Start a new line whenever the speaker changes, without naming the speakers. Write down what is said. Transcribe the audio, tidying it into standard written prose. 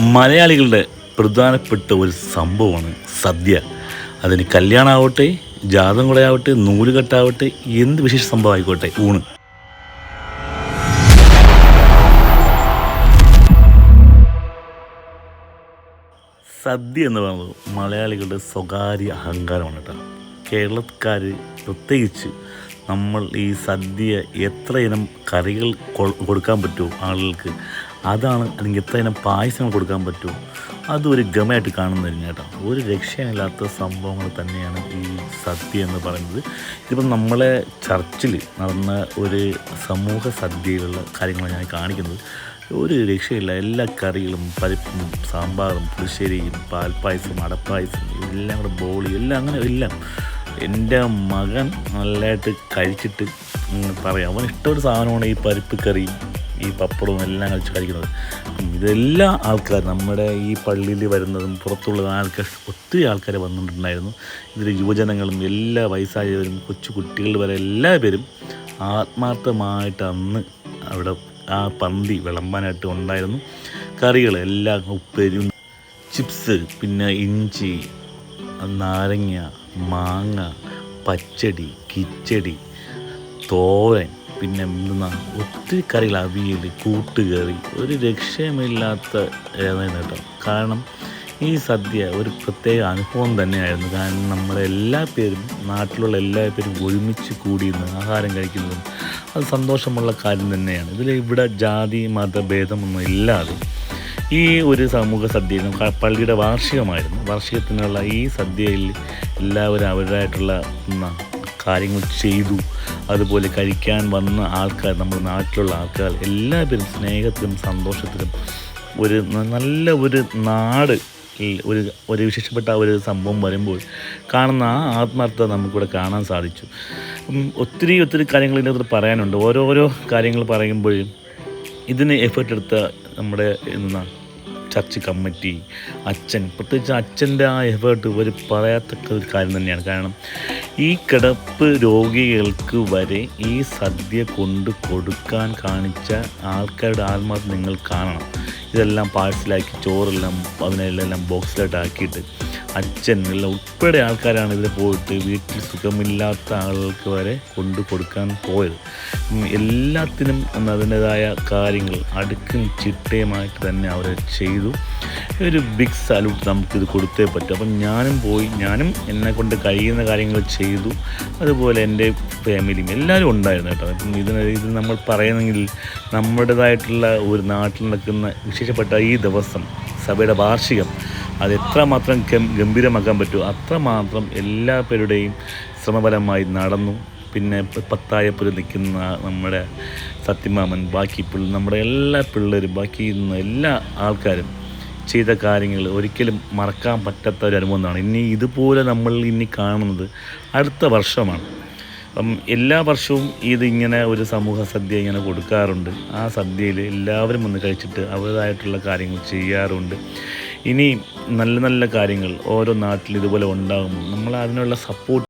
മലയാളികളുടെ പ്രധാനപ്പെട്ട ഒരു സംഭവമാണ് സദ്യ. അതിന് കല്യാണമാവട്ടെ, ജാതം കൂടെയാവട്ടെ, നൂലുകെട്ടാവട്ടെ, എന്ത് വിശേഷ സംഭവം ആയിക്കോട്ടെ, ഊണ്. സദ്യ എന്ന് പറയുന്നത് മലയാളികളുടെ സ്വകാര്യ അഹങ്കാരമാണ് കേട്ടോ. കേരളക്കാർ പ്രത്യേകിച്ച് നമ്മൾ ഈ സദ്യ എത്ര ഇനം കറികൾ കൊടുക്കാൻ പറ്റുമോ ആളുകൾക്ക്, അതാണ്. അല്ലെങ്കിൽ എത്ര ഇനം പായസങ്ങൾ കൊടുക്കാൻ പറ്റുമോ അതൊരു ഗമയായിട്ട് കാണുന്നതിന് കേട്ടോ. ഒരു രക്ഷയില്ലാത്ത സംഭവങ്ങൾ തന്നെയാണ് ഈ സദ്യ എന്ന് പറയുന്നത്. ഇതിപ്പം നമ്മളെ ചർച്ചിൽ നടന്ന ഒരു സമൂഹ സദ്യയിലുള്ള കാര്യങ്ങളാണ് ഞാൻ കാണിക്കുന്നത്. ഒരു രക്ഷയില്ല. എല്ലാ കറികളും പരിപ്പും സാമ്പാറും പുളിശ്ശേരിയും പാൽപ്പായസം അടപ്പായസം എല്ലാം കൂടെ ബോളി എല്ലാം അങ്ങനെ എല്ലാം. എൻ്റെ മകൻ നല്ലതായിട്ട് കഴിച്ചിട്ട് പറയാം, അവൻ ഇഷ്ടമൊരു സാധനമാണ് ഈ പരിപ്പ് കറിയും ഈ പപ്പടവും എല്ലാം കഴിച്ച് കഴിക്കുന്നത്. ഇതെല്ലാ ആൾക്കാർ നമ്മുടെ ഈ പള്ളിയിൽ വരുന്നതും പുറത്തുള്ള ആൾക്കാർ ഒത്തിരി ആൾക്കാർ വന്നിട്ടുണ്ടായിരുന്നു. ഇതിൽ യുവജനങ്ങളും എല്ലാ വയസ്സായവരും കൊച്ചു കുട്ടികൾ വരെ എല്ലാവരും ആത്മാർത്ഥമായിട്ട് അന്ന് അവിടെ ആ പന്തി വിളമ്പാനായിട്ട് ഉണ്ടായിരുന്നു. കറികൾ എല്ലാം ഉപ്പേരി, ചിപ്സ്, പിന്നെ ഇഞ്ചി, നാരങ്ങ, മാങ്ങ, പച്ചടി, കിച്ചടി, തോരൻ, പിന്നെ ഒത്തിരി കറികൾ, അവിയൽ, കൂട്ടുകറി, ഒരു രക്ഷയുമില്ലാത്ത കേട്ടോ. കാരണം ഈ സദ്യ ഒരു പ്രത്യേക അനുഭവം തന്നെയായിരുന്നു. കാരണം നമ്മളെല്ലാ പേരും, നാട്ടിലുള്ള എല്ലാ പേരും ഒരുമിച്ച് കൂടിയിരുന്ന് ആഹാരം കഴിക്കുന്നതും അത് സന്തോഷമുള്ള കാര്യം തന്നെയാണ്. ഇവിടെ ജാതി മതഭേദമൊന്നും ഇല്ലാതെ ഈ ഒരു സമൂഹ സദ്യയിൽ പള്ളിയുടെ വാർഷികമായിരുന്നു. വാർഷികത്തിനുള്ള ഈ സദ്യയിൽ എല്ലാവരും അവരുടേതായിട്ടുള്ള കാര്യങ്ങൾ ചെയ്തു. അതുപോലെ കഴിക്കാൻ വന്ന ആൾക്കാർ, നമ്മുടെ നാട്ടിലുള്ള ആൾക്കാർ എല്ലാവരും സ്നേഹത്തിലും സന്തോഷത്തിലും ഒരു നല്ല ഒരു നാട് ഒരു വിശേഷപ്പെട്ട ഒരു സംഭവം വരുമ്പോൾ കാണുന്ന ആ ആത്മാർത്ഥത നമുക്കിവിടെ കാണാൻ സാധിച്ചു. ഒത്തിരി കാര്യങ്ങൾ ഇതിനകത്ത് പറയാനുണ്ട്. ഓരോരോ കാര്യങ്ങൾ പറയുമ്പോഴും ഇതിന് എഫേർട്ട് എടുത്ത നമ്മുടെ ചർച്ച് കമ്മിറ്റി, അച്ഛൻ, പ്രത്യേകിച്ച് അച്ഛൻ്റെ ആ എഫേർട്ട് ഒരു പറയത്തക്ക ഒരു കാര്യം തന്നെയാണ്. കാരണം ഈ കിടപ്പ് രോഗികൾക്ക് വരെ ഈ സദ്യ കൊണ്ട് കൊടുക്കാൻ കാണിച്ച ആൾക്കാരുടെ ആത്മാർത്ഥം നിങ്ങൾ കാണണം. ഇതെല്ലാം പാഴ്സലാക്കി ചോറെല്ലാം അതിനെല്ലാം ബോക്സിലായിട്ട് ആക്കിയിട്ട് അച്ഛൻ എല്ലാം ഉൾപ്പെടെ ആൾക്കാരാണ് ഇതിൽ പോയിട്ട് വീട്ടിൽ സുഖമില്ലാത്ത ആളുകൾക്ക് വരെ കൊണ്ടു കൊടുക്കാൻ പോയത്. എല്ലാത്തിനും അതിൻ്റേതായ കാര്യങ്ങൾ അടുക്കും ചിട്ടയുമായിട്ട് തന്നെ അവർ ചെയ്തു. ഒരു ബിഗ് സല്യൂട്ട് നമുക്കിത് കൊടുത്തേ പറ്റും. അപ്പം ഞാനും എന്നെക്കൊണ്ട് കഴിയുന്ന കാര്യങ്ങൾ ചെയ്തു. അതുപോലെ എൻ്റെ ഫാമിലിയും എല്ലാവരും ഉണ്ടായിരുന്നു കേട്ടോ. അപ്പം ഇത് നമ്മൾ പറയുന്നെങ്കിൽ നമ്മുടേതായിട്ടുള്ള ഒരു നാട്ടിൽ നടക്കുന്ന വിശേഷപ്പെട്ട ഈ ദിവസം സഭയുടെ വാർഷികം അത് എത്രമാത്രം ഗംഭീരമാക്കാൻ പറ്റുമോ അത്രമാത്രം എല്ലാ പേരുടെയും ശ്രമപരമായി നടന്നു. പിന്നെ പത്തായപ്പുര നിൽക്കുന്ന നമ്മുടെ സത്യമാമൻ, ബാക്കി നമ്മുടെ എല്ലാ പിള്ളേരും, ബാക്കി എല്ലാ ആൾക്കാരും ചെയ്ത കാര്യങ്ങൾ ഒരിക്കലും മറക്കാൻ പറ്റാത്ത ഒരു അനുഭവമാണ്. ഇതുപോലെ നമ്മൾ കാണുന്നത് അടുത്ത വർഷമാണ്. അപ്പം എല്ലാ വർഷവും ഇതിങ്ങനെ ഒരു സമൂഹ സദ്യ ഇങ്ങനെ കൊടുക്കാറുണ്ട്. ആ സദ്യയിൽ എല്ലാവരും വന്ന് കഴിച്ചിട്ട് അവരുടേതായിട്ടുള്ള കാര്യങ്ങൾ ചെയ്യാറുണ്ട്. ഇനി നല്ല നല്ല കാര്യങ്ങൾ ഓരോ നാട്ടിൽ ഇതുപോലെ ഉണ്ടാകുമ്പോൾ നമ്മൾ അതിനുള്ള സപ്പോർട്ട്